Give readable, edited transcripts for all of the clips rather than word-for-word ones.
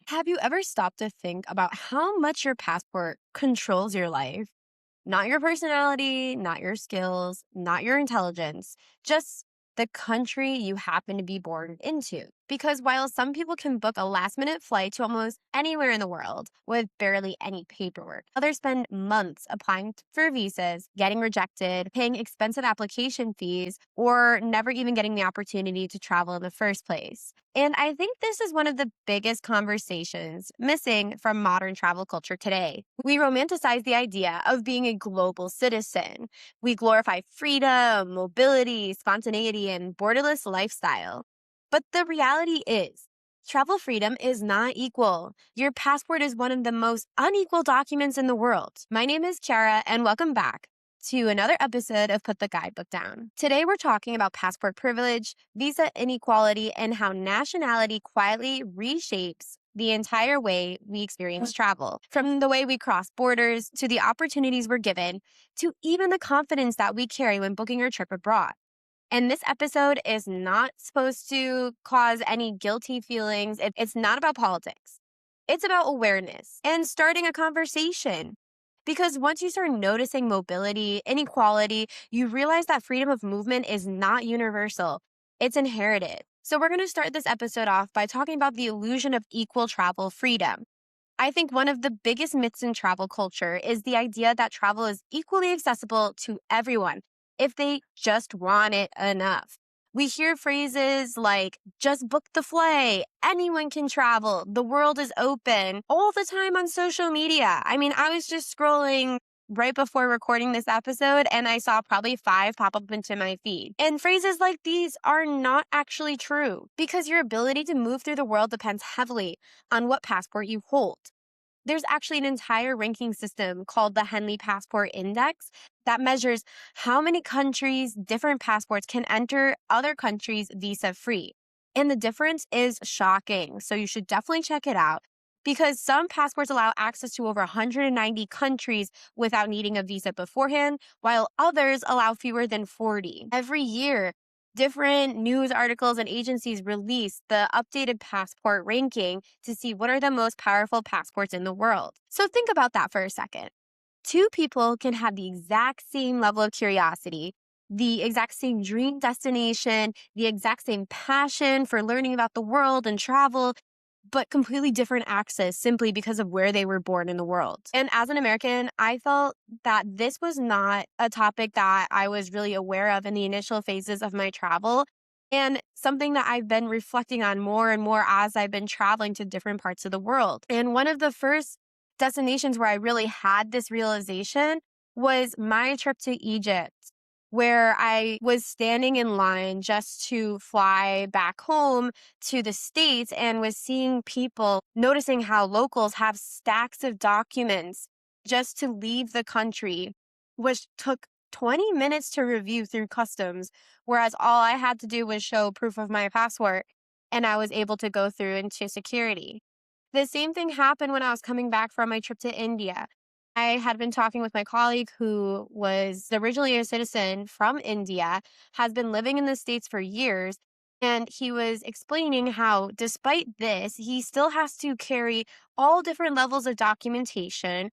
Have you ever stopped to think about how much your passport controls your life? Not your personality, not your skills, not your intelligence, just the country you happen to be born into. Because while some people can book a last minute flight to almost anywhere in the world with barely any paperwork, others spend months applying for visas, getting rejected, paying expensive application fees, or never even getting the opportunity to travel in the first place. And I think this is one of the biggest conversations missing from modern travel culture today. We romanticize the idea of being a global citizen. We glorify freedom, mobility, spontaneity, and borderless lifestyle. But the reality is, travel freedom is not equal. Your passport is one of the most unequal documents in the world. My name is Kiara, and welcome back to another episode of Put the Guidebook Down. Today, we're talking about passport privilege, visa inequality, and how nationality quietly reshapes the entire way we experience travel. From the way we cross borders, to the opportunities we're given, to even the confidence that we carry when booking our trip abroad. And this episode is not supposed to cause any guilty feelings. It's not about politics. It's about awareness and starting a conversation. Because once you start noticing mobility, inequality, you realize that freedom of movement is not universal. It's inherited. So we're going to start this episode off by talking about the illusion of equal travel freedom. I think one of the biggest myths in travel culture is the idea that travel is equally accessible to everyone if they just want it enough. We hear phrases like, just book the flight, anyone can travel, the world is open, all the time on social media. I mean, I was just scrolling right before recording this episode and I saw probably 5 pop up into my feed. And phrases like these are not actually true because your ability to move through the world depends heavily on what passport you hold. There's actually an entire ranking system called the Henley Passport Index that measures how many countries different passports can enter other countries visa free. And the difference is shocking. So you should definitely check it out because some passports allow access to over 190 countries without needing a visa beforehand, while others allow fewer than 40. Every year, different news articles and agencies release the updated passport ranking to see what are the most powerful passports in the world. So think about that for a second. Two people can have the exact same level of curiosity, the exact same dream destination, the exact same passion for learning about the world and travel, but completely different access simply because of where they were born in the world. And as an American, I felt that this was not a topic that I was really aware of in the initial phases of my travel, and something that I've been reflecting on more and more as I've been traveling to different parts of the world. And one of the first destinations where I really had this realization was my trip to Egypt, where I was standing in line just to fly back home to the States and was seeing people, noticing how locals have stacks of documents just to leave the country, which took 20 minutes to review through customs, whereas all I had to do was show proof of my passport and I was able to go through into security. The same thing happened when I was coming back from my trip to India. I had been talking with my colleague who was originally a citizen from India, has been living in the States for years, and he was explaining how, despite this, he still has to carry all different levels of documentation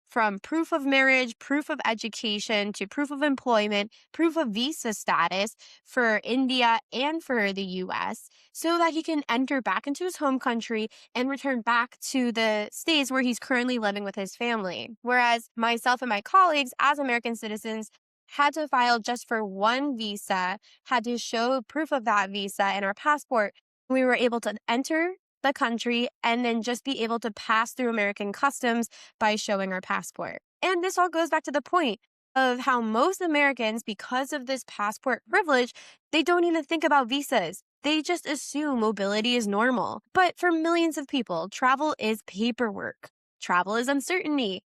from proof of marriage, proof of education, to proof of employment, proof of visa status for India and for the US, so that he can enter back into his home country and return back to the States where he's currently living with his family. Whereas myself and my colleagues, as American citizens, had to file just for one visa, had to show proof of that visa and our passport. We were able to enter the country and then just be able to pass through American customs by showing our passport. And this all goes back to the point of how most Americans, because of this passport privilege, they don't even think about visas. They just assume mobility is normal. But for millions of people, travel is paperwork. Travel is uncertainty.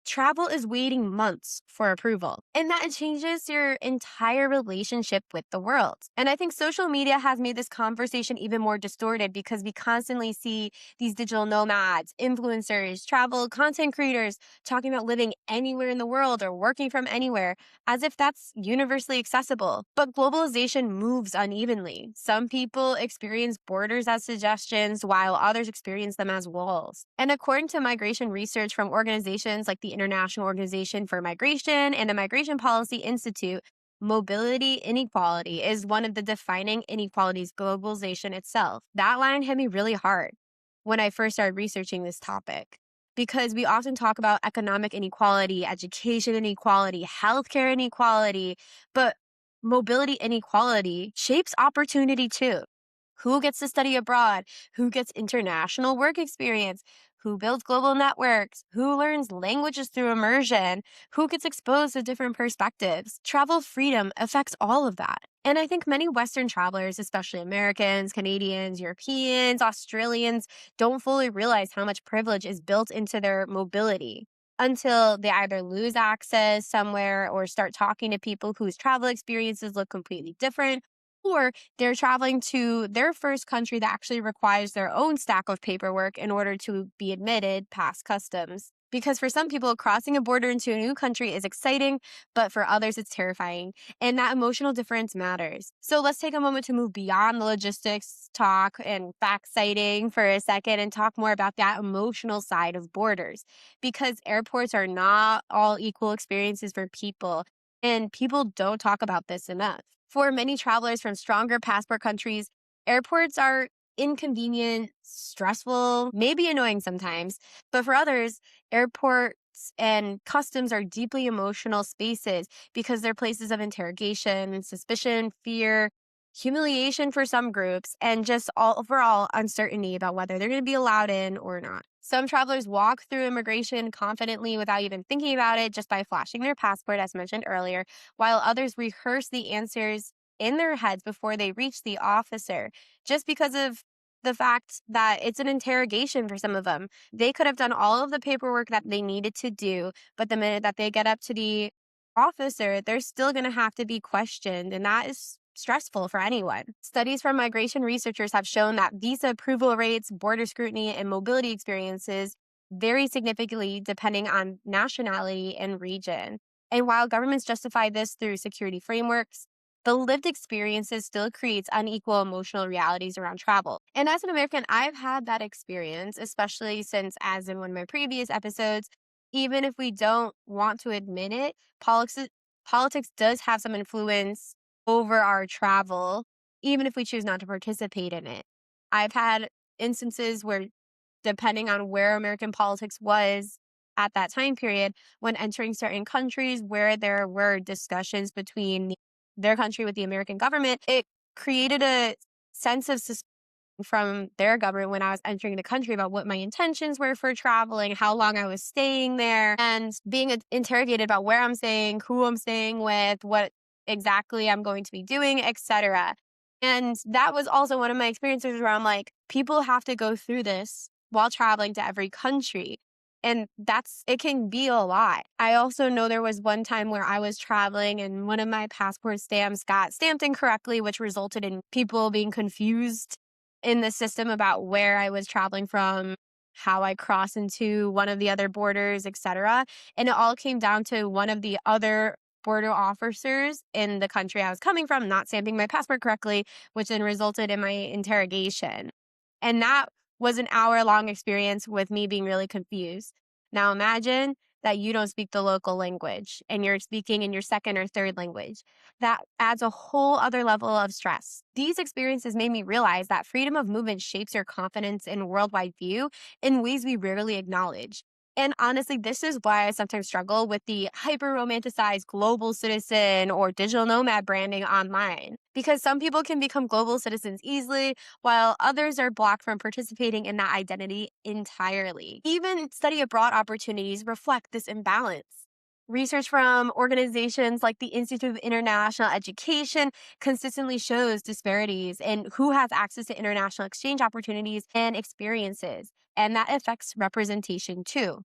travel is waiting months for approval. And that changes your entire relationship with the world. And I think social media has made this conversation even more distorted because we constantly see these digital nomads, influencers, travel content creators talking about living anywhere in the world or working from anywhere as if that's universally accessible. But globalization moves unevenly. Some people experience borders as suggestions, while others experience them as walls. And according to migration research from organizations like the International Organization for Migration and the Migration Policy Institute, mobility inequality is one of the defining inequalities globalization itself. That line hit me really hard when I first started researching this topic because we often talk about economic inequality, education inequality, healthcare inequality, but mobility inequality shapes opportunity too. Who gets to study abroad? Who gets international work experience? Who builds global networks? Who learns languages through immersion? Who gets exposed to different perspectives? Travel freedom affects all of that. And I think many Western travelers, especially Americans, Canadians, Europeans, Australians, don't fully realize how much privilege is built into their mobility until they either lose access somewhere or start talking to people whose travel experiences look completely different, or they're traveling to their first country that actually requires their own stack of paperwork in order to be admitted past customs. Because for some people, crossing a border into a new country is exciting, but for others, it's terrifying. And that emotional difference matters. So let's take a moment to move beyond the logistics talk and fact citing for a second and talk more about that emotional side of borders. Because airports are not all equal experiences for people, and people don't talk about this enough. For many travelers from stronger passport countries, airports are inconvenient, stressful, maybe annoying sometimes. But for others, airports and customs are deeply emotional spaces because they're places of interrogation, suspicion, fear, humiliation for some groups, and just overall uncertainty about whether they're going to be allowed in or not. Some travelers walk through immigration confidently without even thinking about it just by flashing their passport, as mentioned earlier, while others rehearse the answers in their heads before they reach the officer, just because of the fact that it's an interrogation for some of them. They could have done all of the paperwork that they needed to do, but the minute that they get up to the officer, they're still going to have to be questioned. And that is stressful for anyone. Studies from migration researchers have shown that visa approval rates, border scrutiny, and mobility experiences vary significantly depending on nationality and region. And while governments justify this through security frameworks, the lived experiences still creates unequal emotional realities around travel. And as an American, I've had that experience, especially since, as in one of my previous episodes, even if we don't want to admit it, politics does have some influence over our travel, even if we choose not to participate in it. I've had instances where, depending on where American politics was at that time period, when entering certain countries where there were discussions between their country with the American government, it created a sense of suspicion from their government when I was entering the country about what my intentions were for traveling, how long I was staying there, and being interrogated about where I'm staying, who I'm staying with, what exactly I'm going to be doing, etc. And that was also one of my experiences where I'm like, people have to go through this while traveling to every country. And it can be a lot. I also know there was one time where I was traveling and one of my passport stamps got stamped incorrectly, which resulted in people being confused in the system about where I was traveling from, how I crossed into one of the other borders, etc. And it all came down to one of the other border officers in the country I was coming from not stamping my passport correctly, which then resulted in my interrogation. And that was an hour-long experience with me being really confused. Now imagine that you don't speak the local language and you're speaking in your second or third language. That adds a whole other level of stress. These experiences made me realize that freedom of movement shapes your confidence in worldwide view in ways we rarely acknowledge. And honestly, this is why I sometimes struggle with the hyper romanticized global citizen or digital nomad branding online. Because some people can become global citizens easily, while others are blocked from participating in that identity entirely. Even study abroad opportunities reflect this imbalance. Research from organizations like the Institute of International Education consistently shows disparities in who has access to international exchange opportunities and experiences, and that affects representation too.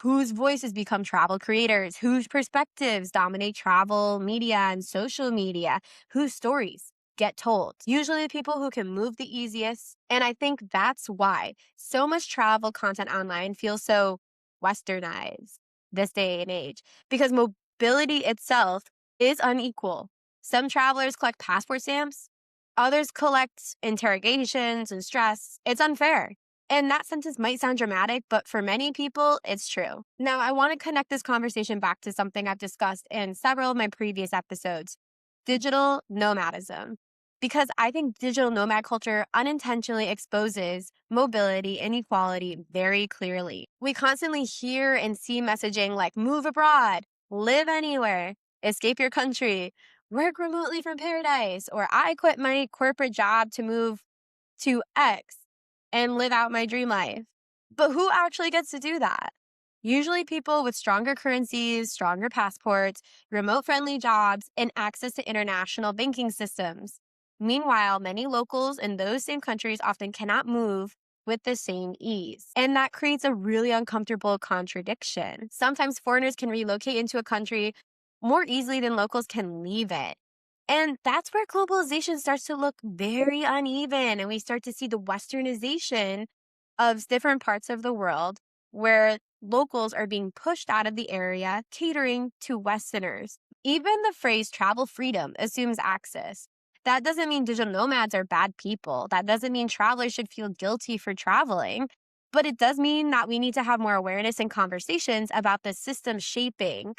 Whose voices become travel creators? Whose perspectives dominate travel media and social media? Whose stories get told? Usually the people who can move the easiest. And I think that's why so much travel content online feels so westernized this day and age, because mobility itself is unequal. Some travelers collect passport stamps, others collect interrogations and stress. It's unfair. And that sentence might sound dramatic, but for many people, it's true. Now, I want to connect this conversation back to something I've discussed in several of my previous episodes: digital nomadism. Because I think digital nomad culture unintentionally exposes mobility inequality very clearly. We constantly hear and see messaging like move abroad, live anywhere, escape your country, work remotely from paradise, or I quit my corporate job to move to X and live out my dream life. But who actually gets to do that? Usually people with stronger currencies, stronger passports, remote friendly jobs, and access to international banking systems. Meanwhile, many locals in those same countries often cannot move with the same ease. And that creates a really uncomfortable contradiction. Sometimes foreigners can relocate into a country more easily than locals can leave it. And that's where globalization starts to look very uneven. And we start to see the westernization of different parts of the world where locals are being pushed out of the area, catering to Westerners. Even the phrase travel freedom assumes access. That doesn't mean digital nomads are bad people. That doesn't mean travelers should feel guilty for traveling. But it does mean that we need to have more awareness and conversations about the system shaping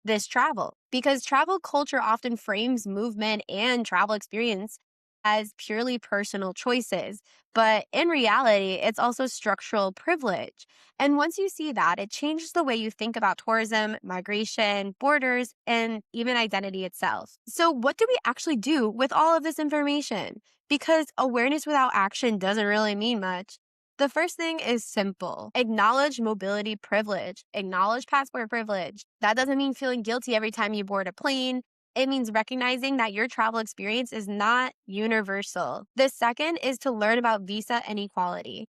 this travel, because travel culture often frames movement and travel experience as purely personal choices. But in reality, it's also structural privilege. And once you see that, it changes the way you think about tourism, migration, borders, and even identity itself. So, what do we actually do with all of this information? Because awareness without action doesn't really mean much. The first thing is simple: acknowledge mobility privilege, acknowledge passport privilege. That doesn't mean feeling guilty every time you board a plane. It means recognizing that your travel experience is not universal. The second is to learn about visa inequality.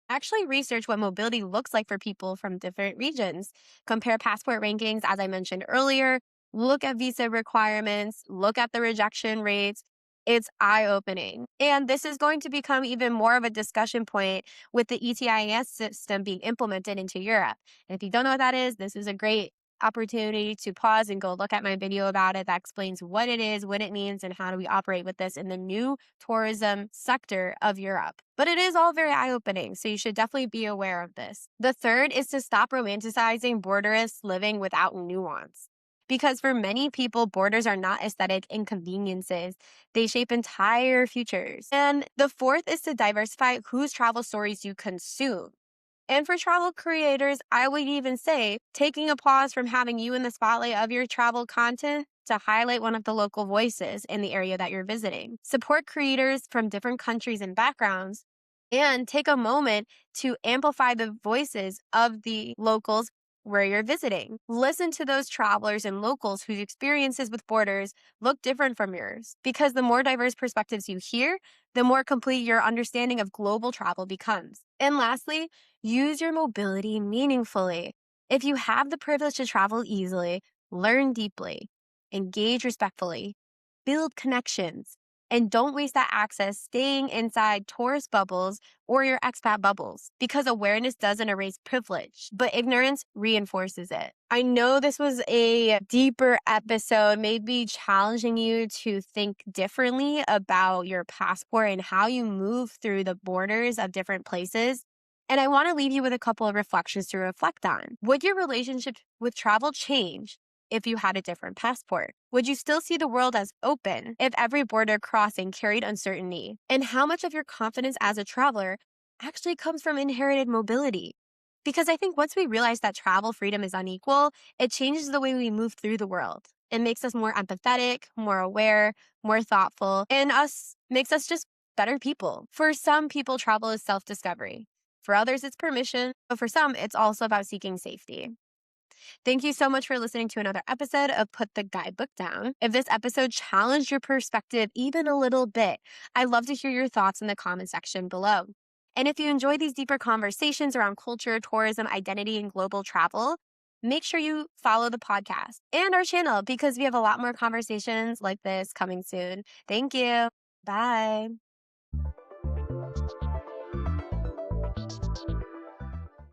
Actually, research what mobility looks like for people from different regions. Compare passport rankings, as I mentioned earlier. Look at visa requirements, look at the rejection rates. It's eye opening. And this is going to become even more of a discussion point with the ETIAS system being implemented into Europe. And if you don't know what that is, this is a great opportunity to pause and go look at my video about it that explains what it is, what it means, and how do we operate with this in the new tourism sector of Europe. But it is all very eye-opening, so you should definitely be aware of this. The third is to stop romanticizing borderless living without nuance. Because for many people, borders are not aesthetic inconveniences. They shape entire futures. And the fourth is to diversify whose travel stories you consume. And for travel creators, I would even say taking a pause from having you in the spotlight of your travel content to highlight one of the local voices in the area that you're visiting. Support creators from different countries and backgrounds, and take a moment to amplify the voices of the locals where you're visiting. Listen to those travelers and locals whose experiences with borders look different from yours, because the more diverse perspectives you hear, the more complete your understanding of global travel becomes. And lastly, use your mobility meaningfully. If you have the privilege to travel easily, learn deeply, engage respectfully, build connections, and don't waste that access staying inside tourist bubbles or your expat bubbles, because awareness doesn't erase privilege, but ignorance reinforces it. I know this was a deeper episode, maybe challenging you to think differently about your passport and how you move through the borders of different places. And I want to leave you with a couple of reflections to reflect on. Would your relationship with travel change if you had a different passport? Would you still see the world as open if every border crossing carried uncertainty? And how much of your confidence as a traveler actually comes from inherited mobility? Because I think once we realize that travel freedom is unequal, it changes the way we move through the world. It makes us more empathetic, more aware, more thoughtful, and makes us just better people. For some people, travel is self-discovery. For others, it's permission. But for some, it's also about seeking safety. Thank you so much for listening to another episode of Put the Guidebook Down. If this episode challenged your perspective even a little bit, I'd love to hear your thoughts in the comment section below. And if you enjoy these deeper conversations around culture, tourism, identity, and global travel, make sure you follow the podcast and our channel because we have a lot more conversations like this coming soon. Thank you. Bye.